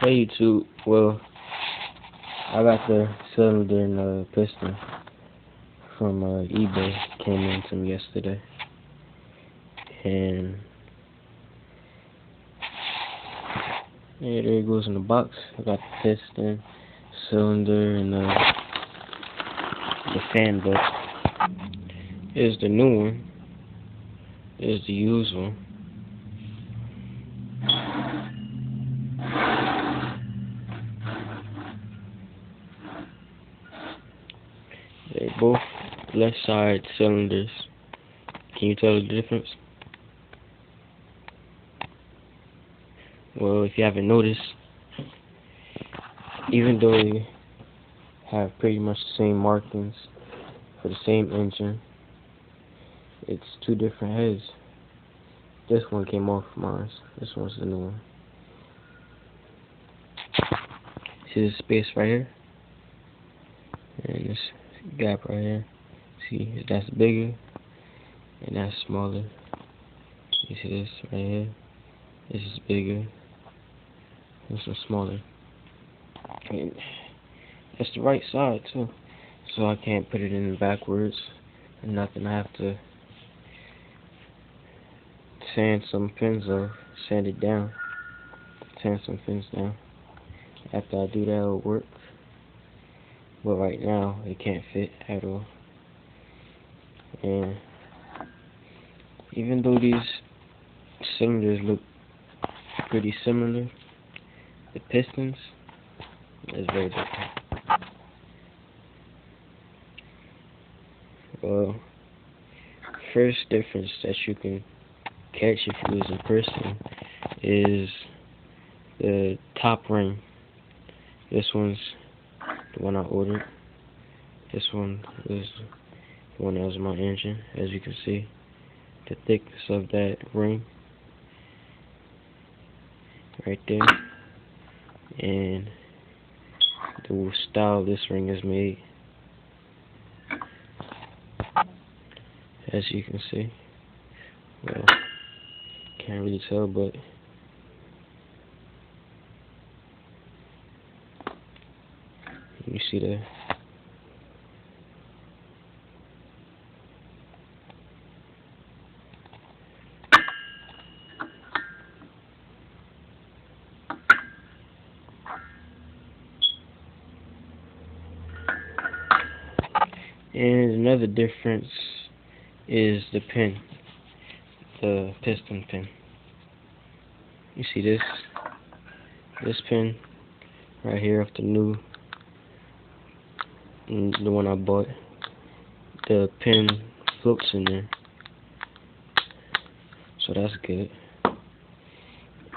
Hey YouTube, well, I got the cylinder and the piston from eBay. Came in to me yesterday, and yeah, there it goes in the box. I got the piston, cylinder, and the fan belt. Here's the new one. Here's the used one. They're both left side cylinders. Can you tell the difference? Well, if you haven't noticed, even though they have pretty much the same markings for the same engine, it's two different heads. This one came off mine. This one's the new one. See this space right here? And this gap right here. See, that's bigger and that's smaller. You see this right here? This is bigger. This is smaller. And that's the right side too. So I can't put it in backwards and nothing. I have to sand some pins or sand it down. Sand some pins down. After I do that, it'll work. But right now, it can't fit at all. And even though these cylinders look pretty similar, the pistons is very different. Well, first difference that you can catch if you was in person is the top ring. This one's the one I ordered. This one was the one that was in my engine. As you can see, the thickness of that ring right there, and the style this ring is made. As you can see, well, can't really tell, but you see that. And another difference is the pin, the piston pin. You see this pin right here of the new, the one I bought. The pin floats in there, so that's good.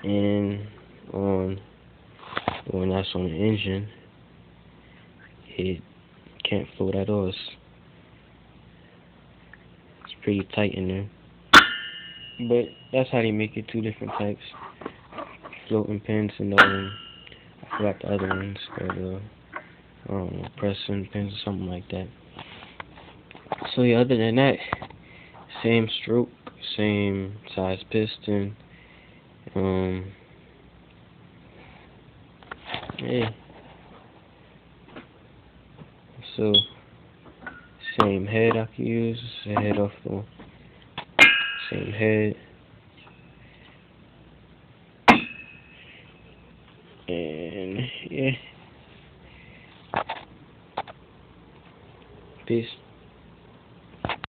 And on the one that's on the engine, it can't float at all. It's pretty tight in there. But that's how they make it, two different types. Floating pins and I forgot the other ones, but I don't know, pressing pins or something like that. So yeah, other than that, same stroke, same size piston. Yeah. So same head I can use. The head off the same head. And yeah. Peace.